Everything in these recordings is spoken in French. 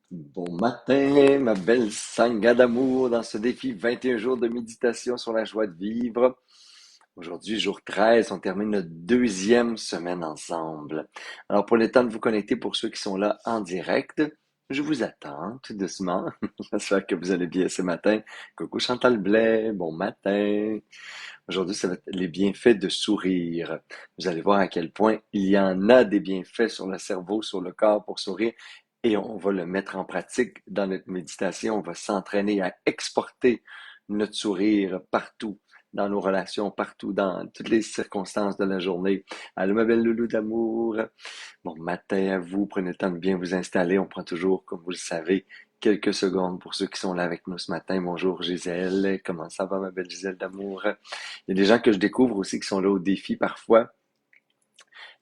Bon matin, ma belle sangha d'amour, dans ce défi 21 jours de méditation sur la joie de vivre. Aujourd'hui, jour 13, on termine notre deuxième semaine ensemble. Alors, pour le temps de vous connecter, pour ceux qui sont là en direct, je vous attends tout doucement. J'espère que vous allez bien ce matin. Coucou Chantal Blais, bon matin. Aujourd'hui, ça va être les bienfaits de sourire. Vous allez voir à quel point il y en a des bienfaits sur le cerveau, sur le corps pour sourire. Et on va le mettre en pratique dans notre méditation. On va s'entraîner à exporter notre sourire partout, dans nos relations, partout, dans toutes les circonstances de la journée. Allô, ma belle loulou d'amour. Bon matin à vous. Prenez le temps de bien vous installer. On prend toujours, comme vous le savez, quelques secondes pour ceux qui sont là avec nous ce matin. Bonjour Gisèle. Comment ça va, ma belle Gisèle d'amour? Il y a des gens que je découvre aussi qui sont là au défi parfois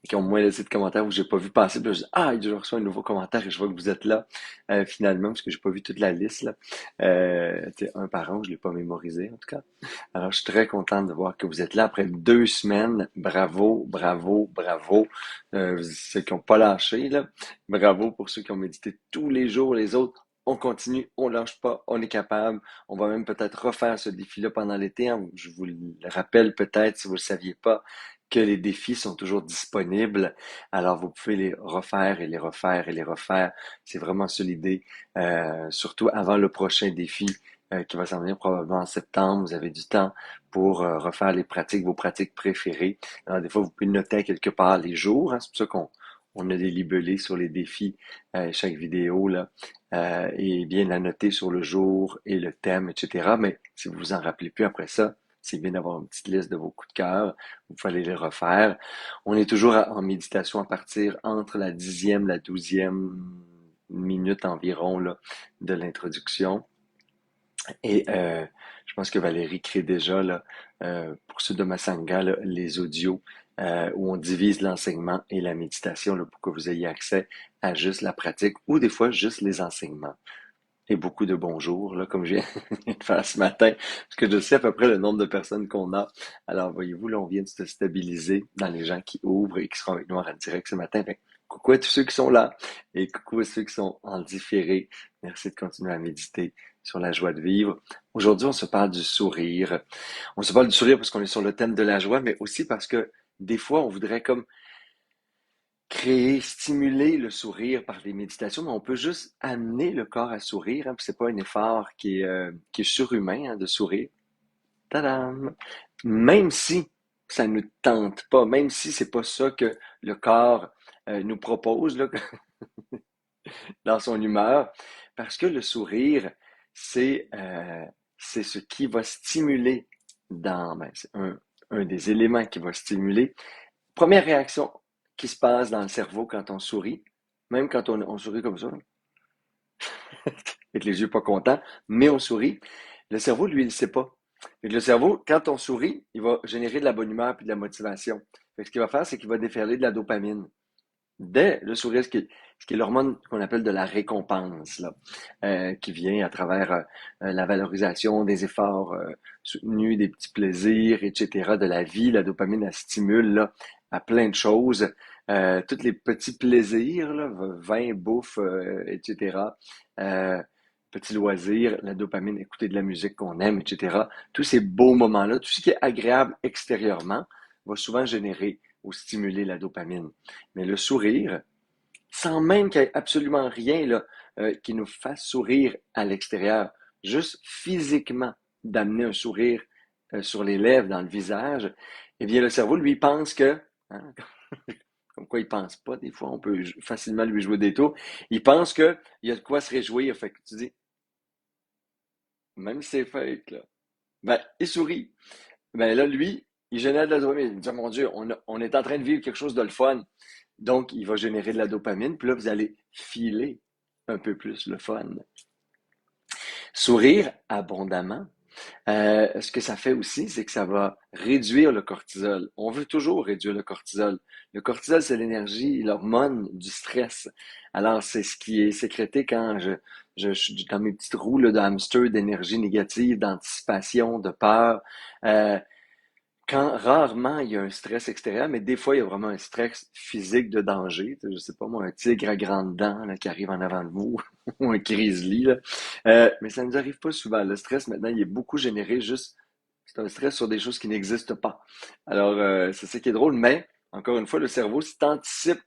et qui ont moins laissé de commentaires où j'ai pas vu passer. Puis là, je dis, ah, je reçois un nouveau commentaire et je vois que vous êtes là finalement parce que j'ai pas vu toute la liste là. Un par un, je l'ai pas mémorisé en tout cas. Alors, je suis très contente de voir que vous êtes là après 2 semaines. Bravo, bravo, bravo. Ceux qui n'ont pas lâché, là. Bravo pour ceux qui ont médité tous les jours. Les autres, on continue, on lâche pas, on est capable. On va même peut-être refaire ce défi-là pendant l'été, hein. Je vous le rappelle peut-être, si vous ne le saviez pas, que les défis sont toujours disponibles. Alors, vous pouvez les refaire et les refaire et les refaire. C'est vraiment ça l'idée, surtout avant le prochain défi qui va s'en venir probablement en septembre. Vous avez du temps pour refaire les pratiques, vos pratiques préférées. Alors, des fois, vous pouvez noter quelque part les jours, hein. C'est pour ça qu'on a des libellés sur les défis, chaque vidéo, là, et bien la noter sur le jour et le thème, etc. Mais si vous vous en rappelez plus après ça, c'est bien d'avoir une petite liste de vos coups de cœur. Vous pouvez aller les refaire. On est toujours en méditation à partir entre la 10e, la 12e minute environ là, de l'introduction. Et je pense que Valérie crée déjà là, pour ceux de Masanga là, les audios où on divise l'enseignement et la méditation là, pour que vous ayez accès à juste la pratique ou des fois juste les enseignements. Et beaucoup de bonjours, là, comme je viens de faire ce matin, parce que je sais à peu près le nombre de personnes qu'on a. Alors, voyez-vous, là, on vient de se stabiliser dans les gens qui ouvrent et qui seront avec nous en direct ce matin. Fait, coucou à tous ceux qui sont là et coucou à ceux qui sont en différé. Merci de continuer à méditer sur la joie de vivre. Aujourd'hui, on se parle du sourire. On se parle du sourire parce qu'on est sur le thème de la joie, mais aussi parce que des fois, on voudrait comme créer, stimuler le sourire par les méditations, mais on peut juste amener le corps à sourire, hein, puis c'est pas un effort qui est surhumain, hein, de sourire. Tadam! Même si ça ne tente pas, même si c'est pas ça que le corps nous propose là, dans son humeur, parce que le sourire, c'est euh, c'est ce qui va stimuler c'est un des éléments qui va stimuler. Première réaction qui se passe dans le cerveau quand on sourit, même quand on sourit comme ça, avec les yeux pas contents, mais on sourit, le cerveau, lui, il ne sait pas. Fait que le cerveau, quand on sourit, il va générer de la bonne humeur et de la motivation. Fait que ce qu'il va faire, c'est qu'il va déferler de la dopamine. Dès le sourire, ce qui est l'hormone qu'on appelle de la récompense, là, qui vient à travers la valorisation des efforts soutenus, des petits plaisirs, etc., de la vie. La dopamine, elle stimule là, à plein de choses. Tous les petits plaisirs, là, vin, bouffe, etc., euh, petits loisirs, la dopamine, écouter de la musique qu'on aime, etc. Tous ces beaux moments-là, tout ce qui est agréable extérieurement, va souvent générer ou stimuler la dopamine. Mais le sourire, sans même qu'il y ait absolument rien là, qui nous fasse sourire à l'extérieur, juste physiquement d'amener un sourire sur les lèvres, dans le visage, eh bien le cerveau, lui, pense que, hein, comme quoi il pense pas, des fois on peut facilement lui jouer des tours, il pense qu'il y a de quoi se réjouir. Fait que tu dis, même si c'est fake, là, ben, il sourit. Ben là, lui, il génère de la dopamine. Il dit, oh mon Dieu, on est en train de vivre quelque chose de le fun. Donc, il va générer de la dopamine. Puis là, vous allez filer un peu plus le fun. Sourire abondamment. Ce que ça fait aussi, c'est que ça va réduire le cortisol. On veut toujours réduire le cortisol. Le cortisol, c'est l'énergie, l'hormone du stress. Alors, c'est ce qui est sécrété quand je suis dans mes petites roues là, de hamster d'énergie négative, d'anticipation, de peur. Euh, Rarement il y a un stress extérieur, mais des fois il y a vraiment un stress physique de danger. Tu sais, je sais pas moi, un tigre à grandes dents là, qui arrive en avant de vous, ou un grizzly, là. Mais ça ne nous arrive pas souvent. Le stress, maintenant, il est beaucoup généré juste, c'est un stress sur des choses qui n'existent pas. Alors, c'est ça qui est drôle, mais encore une fois, le cerveau, si tu anticipes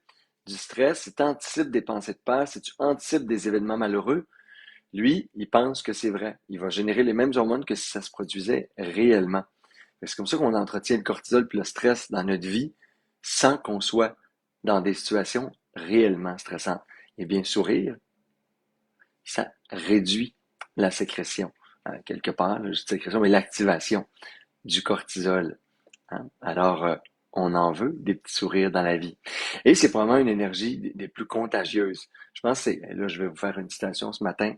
du stress, si tu anticipes des pensées de peur, si tu anticipes des événements malheureux, lui, il pense que c'est vrai. Il va générer les mêmes hormones que si ça se produisait réellement. C'est comme ça qu'on entretient le cortisol puis le stress dans notre vie sans qu'on soit dans des situations réellement stressantes. Et bien, sourire, ça réduit la sécrétion, quelque part, la sécrétion, mais l'activation du cortisol. Hein. Alors, on en veut des petits sourires dans la vie. Et c'est probablement une énergie des plus contagieuses. Je pense que c'est, là, je vais vous faire une citation ce matin.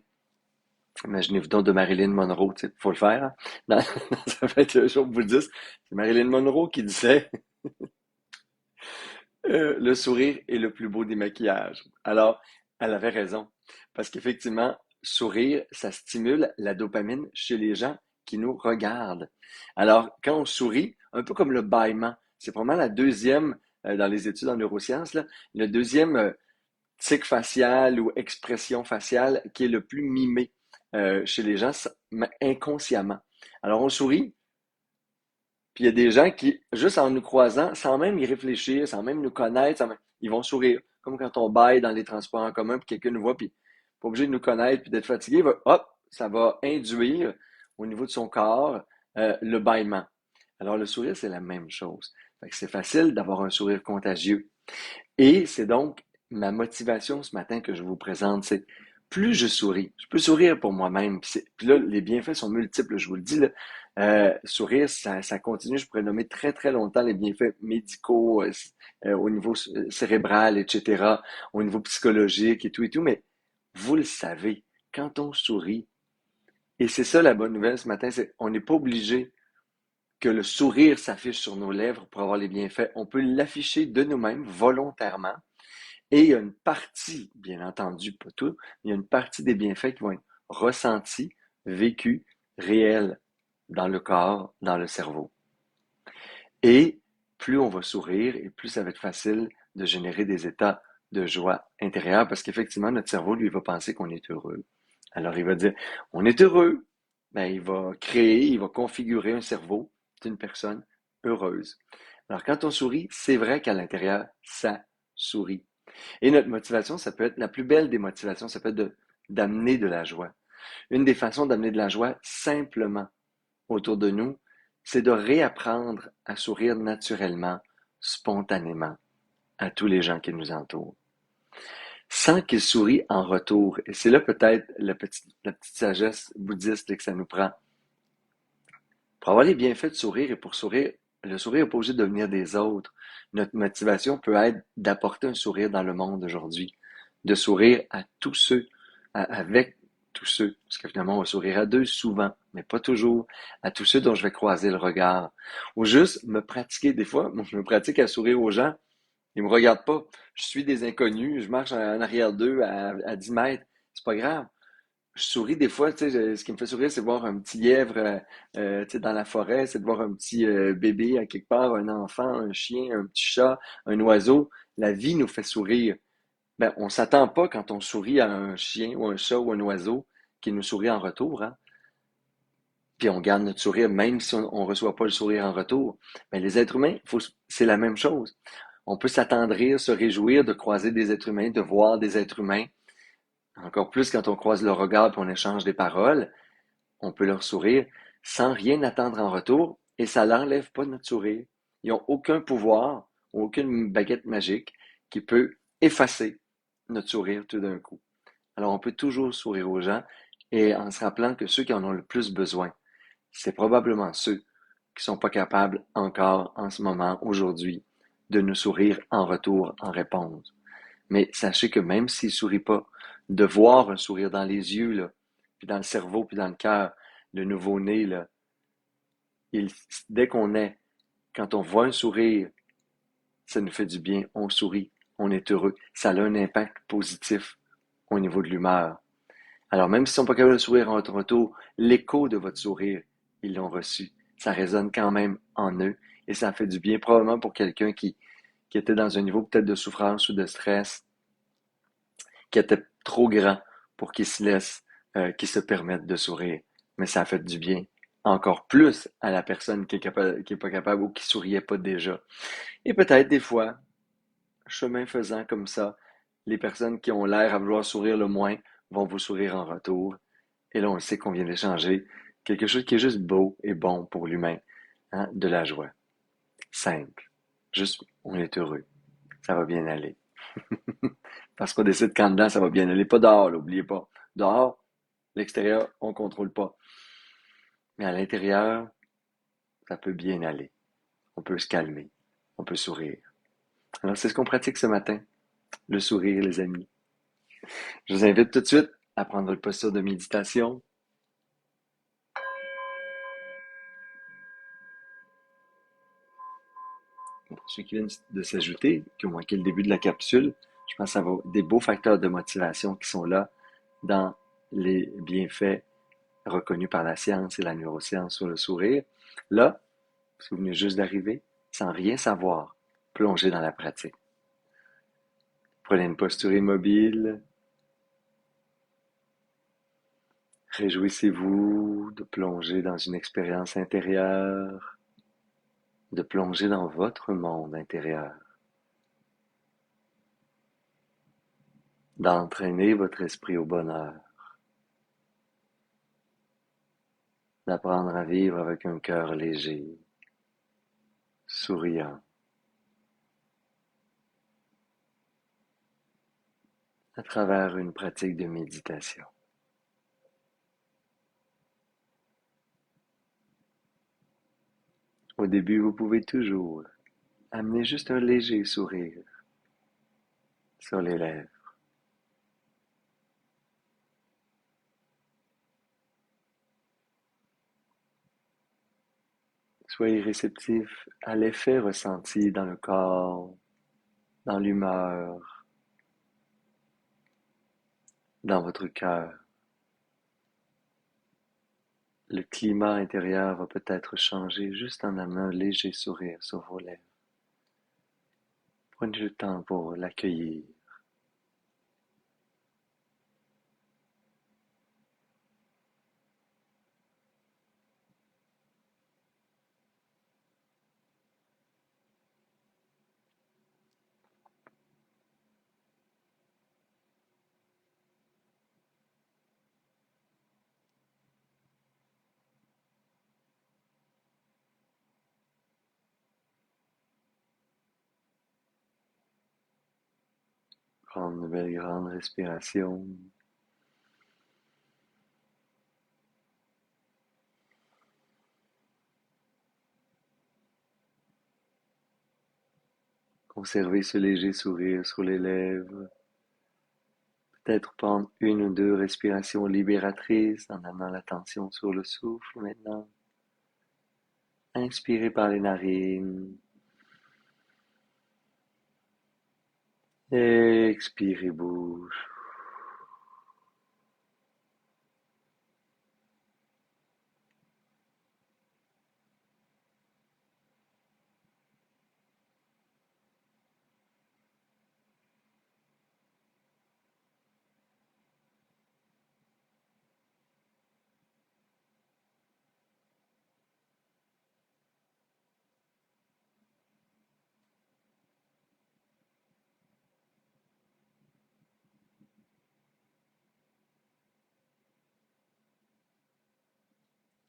Imaginez-vous donc de Marilyn Monroe, tu sais, faut le faire, hein? Ça fait 2 jours bouddhiste. C'est Marilyn Monroe qui disait le sourire est le plus beau des maquillages. Alors, elle avait raison. Parce qu'effectivement, sourire, ça stimule la dopamine chez les gens qui nous regardent. Alors, quand on sourit, un peu comme le bâillement, c'est probablement la deuxième, dans les études en neurosciences, là, le deuxième tic facial ou expression faciale qui est le plus mimé chez les gens inconsciemment. Alors, on sourit, puis il y a des gens qui, juste en nous croisant, sans même y réfléchir, sans même nous connaître, ils vont sourire. Comme quand on baille dans les transports en commun, puis quelqu'un nous voit, puis pas obligé de nous connaître, puis d'être fatigué, hop, ça va induire au niveau de son corps le bâillement. Alors le sourire, c'est la même chose. Fait que c'est facile d'avoir un sourire contagieux. Et c'est donc ma motivation ce matin que je vous présente, c'est plus je souris, je peux sourire pour moi-même. Puis là, les bienfaits sont multiples, je vous le dis. Là. Sourire, ça continue. Je pourrais nommer très, très longtemps les bienfaits médicaux au niveau cérébral, etc., au niveau psychologique et tout. Mais vous le savez, quand on sourit, et c'est ça la bonne nouvelle ce matin, c'est on n'est pas obligé que le sourire s'affiche sur nos lèvres pour avoir les bienfaits. On peut l'afficher de nous-mêmes volontairement. Et il y a une partie, bien entendu, pas tout, mais il y a une partie des bienfaits qui vont être ressentis, vécus, réels dans le corps, dans le cerveau. Et plus on va sourire et plus ça va être facile de générer des états de joie intérieure parce qu'effectivement, notre cerveau, lui, va penser qu'on est heureux. Alors, il va dire, on est heureux. Ben, il va créer, il va configurer un cerveau d'une personne heureuse. Alors, quand on sourit, c'est vrai qu'à l'intérieur, ça sourit. Et notre motivation, ça peut être la plus belle des motivations, ça peut être d'amener de la joie. Une des façons d'amener de la joie simplement autour de nous, c'est de réapprendre à sourire naturellement, spontanément, à tous les gens qui nous entourent, sans qu'ils sourient en retour. Et c'est là peut-être la petite sagesse bouddhiste que ça nous prend. Pour avoir les bienfaits de sourire et pour sourire, le sourire n'est pas obligé de venir des autres. Notre motivation peut être d'apporter un sourire dans le monde aujourd'hui, de sourire à tous ceux, avec tous ceux, parce que finalement on va sourire à deux souvent, mais pas toujours, à tous ceux dont je vais croiser le regard. Ou juste me pratiquer des fois, moi je me pratique à sourire aux gens, ils me regardent pas, je suis des inconnus, je marche en arrière d'eux à 10 mètres, c'est pas grave. Je souris des fois, tu sais, ce qui me fait sourire, c'est de voir un petit lièvre tu sais, dans la forêt, c'est de voir un petit bébé à quelque part, un enfant, un chien, un petit chat, un oiseau. La vie nous fait sourire. Ben, on s'attend pas quand on sourit à un chien ou un chat ou un oiseau qui nous sourit en retour, hein. Puis on garde notre sourire même si on reçoit pas le sourire en retour. Ben, les êtres humains, c'est la même chose. On peut s'attendrir, se réjouir de croiser des êtres humains, de voir des êtres humains. Encore plus quand on croise le regard et on échange des paroles. On peut leur sourire sans rien attendre en retour et ça n'enlève pas notre sourire. Ils n'ont aucun pouvoir, aucune baguette magique qui peut effacer notre sourire tout d'un coup. Alors on peut toujours sourire aux gens et en se rappelant que ceux qui en ont le plus besoin, c'est probablement ceux qui sont pas capables encore en ce moment, aujourd'hui, de nous sourire en retour, en réponse. Mais sachez que même s'ils ne sourient pas, de voir un sourire dans les yeux, là, puis dans le cerveau, puis dans le cœur, le nouveau-né, là, dès qu'on est, quand on voit un sourire, ça nous fait du bien, on sourit, on est heureux. Ça a un impact positif au niveau de l'humeur. Alors même s'ils ne sont pas capables de sourire en retour, l'écho de votre sourire, ils l'ont reçu. Ça résonne quand même en eux Et ça fait du bien probablement pour quelqu'un qui était dans un niveau peut-être de souffrance ou de stress, qui était trop grand pour qu'il se laisse, qu'il se permette de sourire. Mais ça a fait du bien encore plus à la personne qui est capable, qui est pas capable ou qui souriait pas déjà. Et peut-être des fois, chemin faisant comme ça, les personnes qui ont l'air à vouloir sourire le moins vont vous sourire en retour. Et là, on le sait qu'on vient d'échanger quelque chose qui est juste beau et bon pour l'humain, hein, de la joie. Simple. Juste, on est heureux. Ça va bien aller. Parce qu'on décide qu'en dedans, ça va bien aller. Pas dehors, n'oubliez pas. Dehors, l'extérieur, on ne contrôle pas. Mais à l'intérieur, ça peut bien aller. On peut se calmer. On peut sourire. Alors, c'est ce qu'on pratique ce matin. Le sourire, les amis. Je vous invite tout de suite à prendre une posture de méditation. Pour ceux qui viennent de s'ajouter, qui ont manqué le début de la capsule, je pense à des beaux facteurs de motivation qui sont là dans les bienfaits reconnus par la science et la neuroscience sur le sourire. Là, si vous venez juste d'arriver, sans rien savoir, plongez dans la pratique. Prenez une posture immobile. Réjouissez-vous de plonger dans une expérience intérieure, de plonger dans votre monde intérieur, d'entraîner votre esprit au bonheur, d'apprendre à vivre avec un cœur léger, souriant, à travers une pratique de méditation. Au début, vous pouvez toujours amener juste un léger sourire sur les lèvres. Soyez réceptif à l'effet ressenti dans le corps, dans l'humeur, dans votre cœur. Le climat intérieur va peut-être changer juste en amenant un léger sourire sur vos lèvres. Prenez le temps pour l'accueillir. Prendre une belle grande respiration. Conservez ce léger sourire sur les lèvres. Peut-être prendre une ou deux respirations libératrices en amenant l'attention sur le souffle maintenant. Inspirez par les narines. Expirez bouche.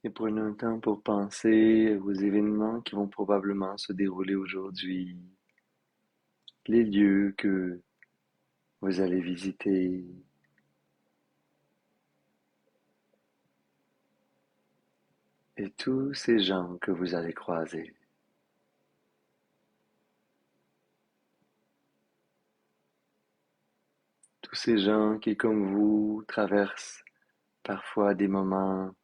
Et prenez un temps pour penser aux événements qui vont probablement se dérouler aujourd'hui, les lieux que vous allez visiter, et tous ces gens que vous allez croiser. Tous ces gens qui, comme vous, traversent parfois des moments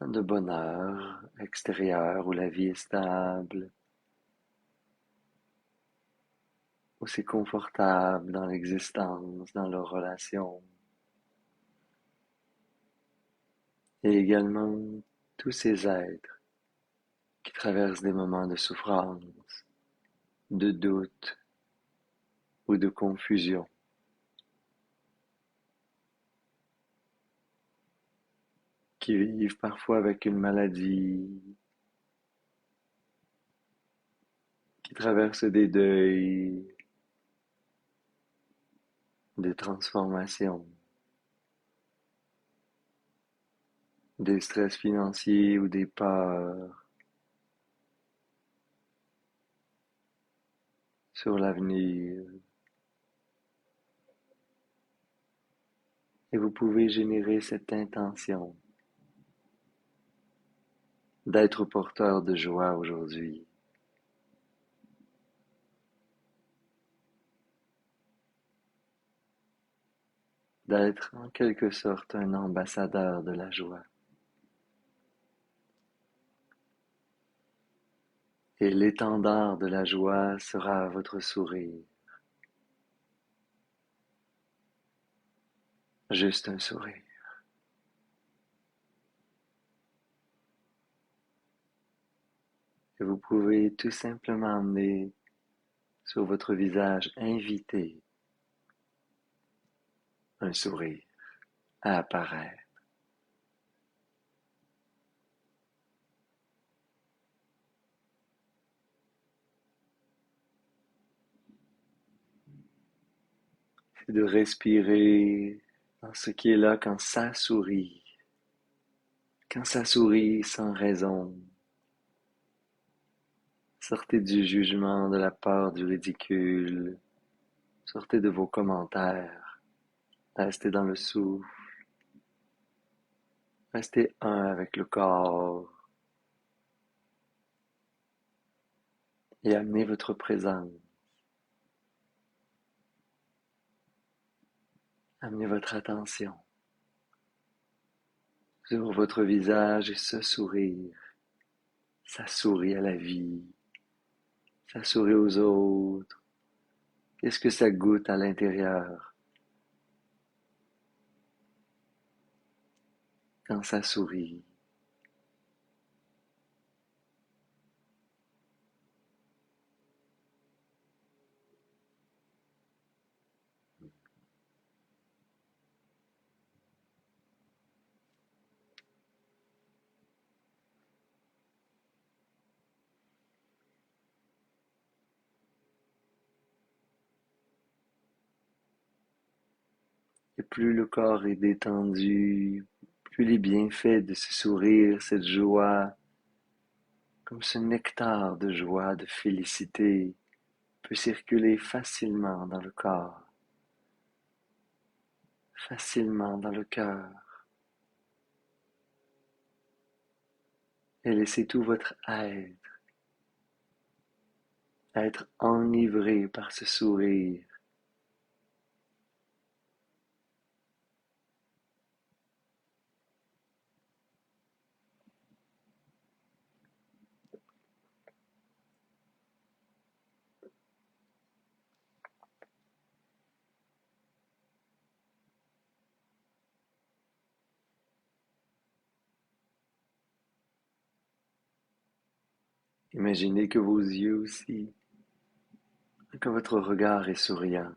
de bonheur extérieur où la vie est stable, où c'est confortable dans l'existence, dans leurs relations. Et également tous ces êtres qui traversent des moments de souffrance, de doute ou de confusion, qui vivent parfois avec une maladie, qui traversent des deuils, des transformations, des stress financiers ou des peurs sur l'avenir. Et vous pouvez générer cette intention d'être porteur de joie aujourd'hui, d'être en quelque sorte un ambassadeur de la joie. Et l'étendard de la joie sera votre sourire, juste un sourire. Et vous pouvez tout simplement amener sur votre visage, inviter un sourire à apparaître. C'est de respirer dans ce qui est là quand ça sourit sans raison. Sortez du jugement, de la peur, du ridicule. Sortez de vos commentaires. Restez dans le souffle. Restez un avec le corps. Et amenez votre présence. Amenez votre attention sur votre visage et ce sourire. Ça sourit à la vie. Ça sourit aux autres. Qu'est-ce que ça goûte à l'intérieur quand ça sourit? Et plus le corps est détendu, plus les bienfaits de ce sourire, cette joie, comme ce nectar de joie, de félicité, peut circuler facilement dans le corps, facilement dans le cœur, et laissez tout votre être enivré par ce sourire. Imaginez que vos yeux aussi, que votre regard est souriant,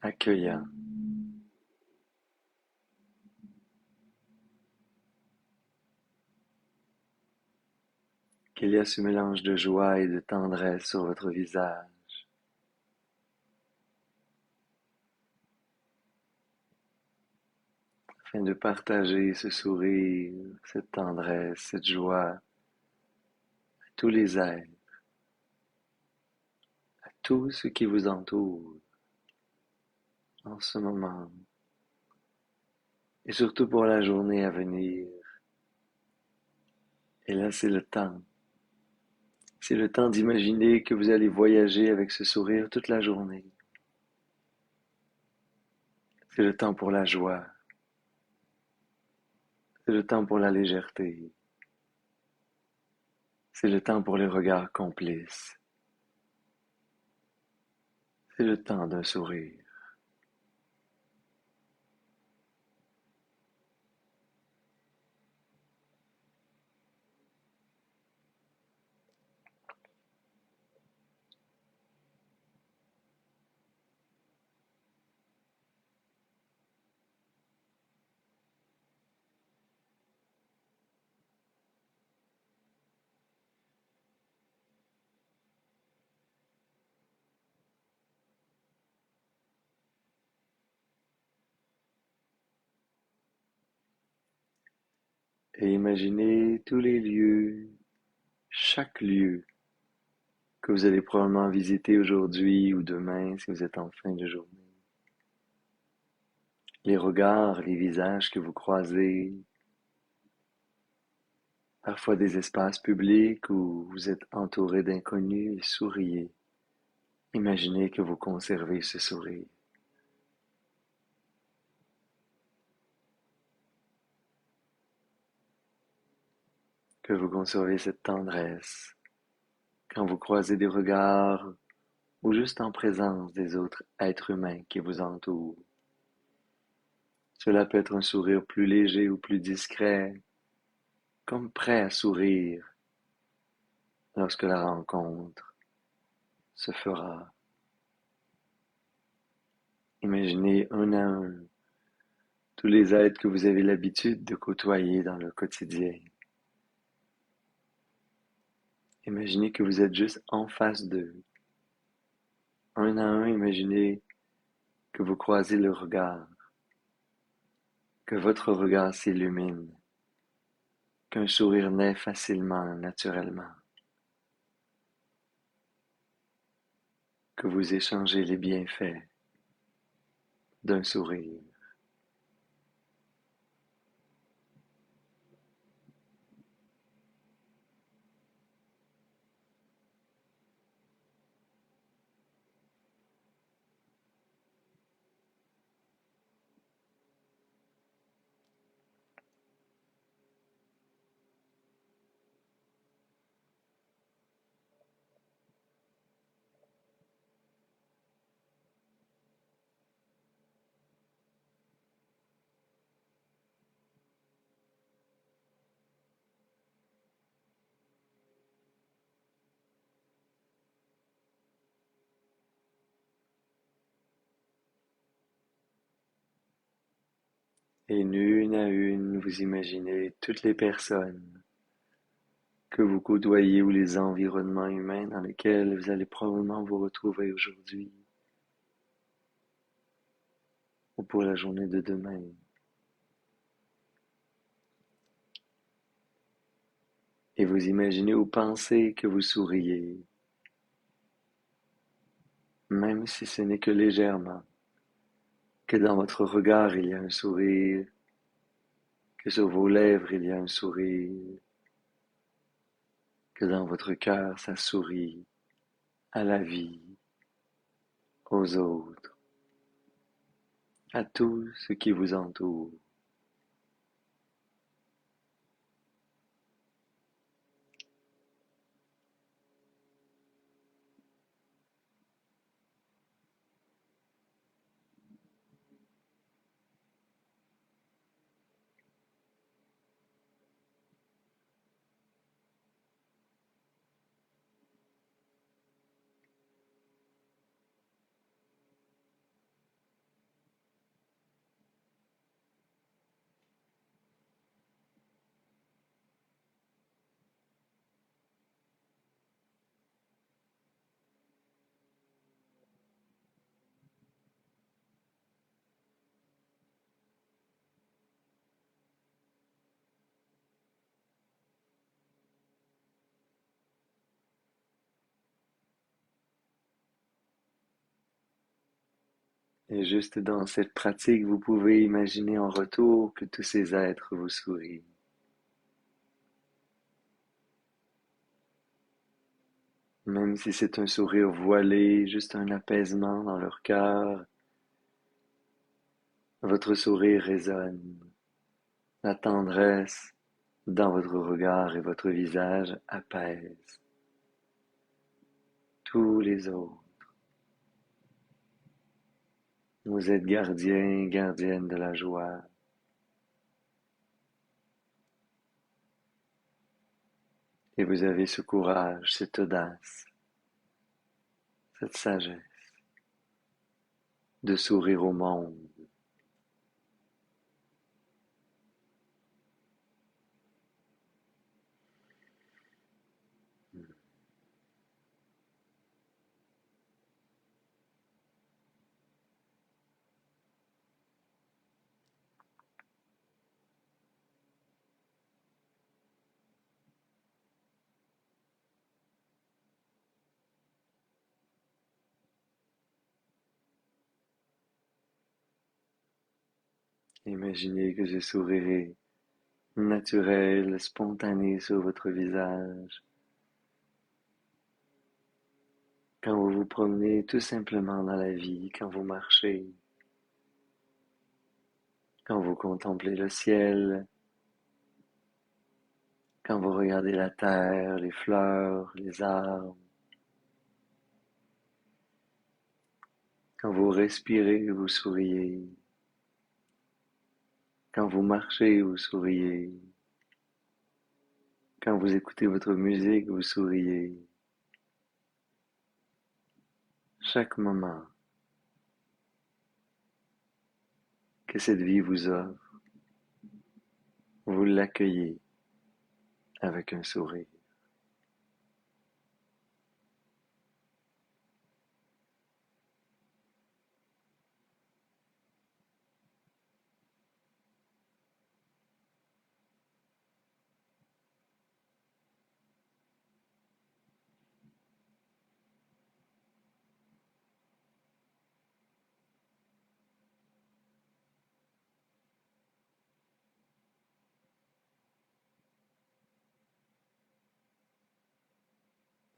accueillant, qu'il y a ce mélange de joie et de tendresse sur votre visage, afin de partager ce sourire, cette tendresse, cette joie à tous les êtres, à tout ce qui vous entoure en ce moment, et surtout pour la journée à venir. Et là, c'est le temps. C'est le temps d'imaginer que vous allez voyager avec ce sourire toute la journée. C'est le temps pour la joie. C'est le temps pour la légèreté. C'est le temps pour les regards complices. C'est le temps d'un sourire. et imaginez tous les lieux, chaque lieu que vous allez probablement visiter aujourd'hui ou demain si vous êtes en fin de journée. Les regards, les visages que vous croisez, parfois des espaces publics où vous êtes entouré d'inconnus et souriez. Imaginez que vous conservez ce sourire, que vous conservez cette tendresse quand vous croisez des regards ou juste en présence des autres êtres humains qui vous entourent. Cela peut être un sourire plus léger ou plus discret, comme prêt à sourire lorsque la rencontre se fera. Imaginez un à un tous les êtres que vous avez l'habitude de côtoyer dans le quotidien. Imaginez que vous êtes juste en face d'eux. Un à un, imaginez que vous croisez le regard, que votre regard s'illumine, qu'un sourire naît facilement, naturellement, que vous échangez les bienfaits d'un sourire. Et une à une, vous imaginez toutes les personnes que vous côtoyez ou les environnements humains dans lesquels vous allez probablement vous retrouver aujourd'hui ou pour la journée de demain. Et vous imaginez ou pensez que vous souriez, même si ce n'est que légèrement, que dans votre regard il y a un sourire, que sur vos lèvres il y a un sourire, que dans votre cœur ça sourit à la vie, aux autres, à tout ce qui vous entoure. Et juste dans cette pratique, vous pouvez imaginer en retour que tous ces êtres vous sourient. Même si c'est un sourire voilé, juste un apaisement dans leur cœur, votre sourire résonne. La tendresse dans votre regard et votre visage apaise tous les autres. Vous êtes gardien, gardienne de la joie. Et vous avez ce courage, cette audace, cette sagesse de sourire au monde. Imaginez que ce sourire est naturel, spontané sur votre visage. Quand vous vous promenez tout simplement dans la vie, quand vous marchez, quand vous contemplez le ciel, quand vous regardez la terre, les fleurs, les arbres, quand vous respirez, vous souriez, quand vous marchez, vous souriez, quand vous écoutez votre musique, vous souriez. Chaque moment que cette vie vous offre, vous l'accueillez avec un sourire.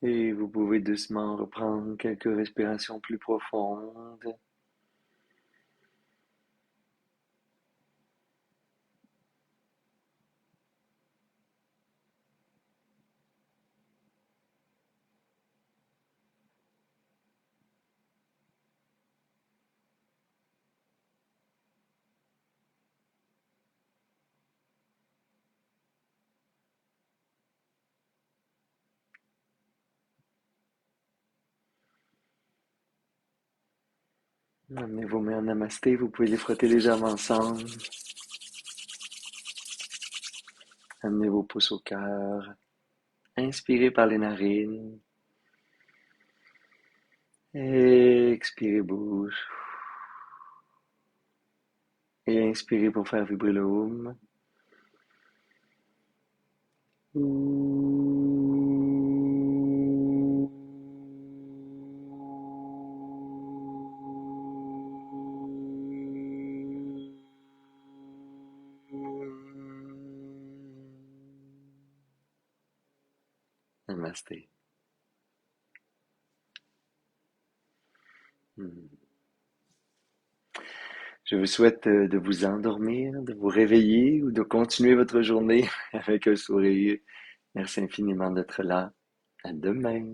Et vous pouvez doucement reprendre quelques respirations plus profondes. Amenez vos mains en namasté, vous pouvez les frotter légèrement ensemble. Amenez vos pouces au cœur. Inspirez par les narines. Expirez bouche. Et inspirez pour faire vibrer le hum. Namasté. Je vous souhaite de vous endormir, de vous réveiller ou de continuer votre journée avec un sourire. Merci infiniment d'être là. À demain.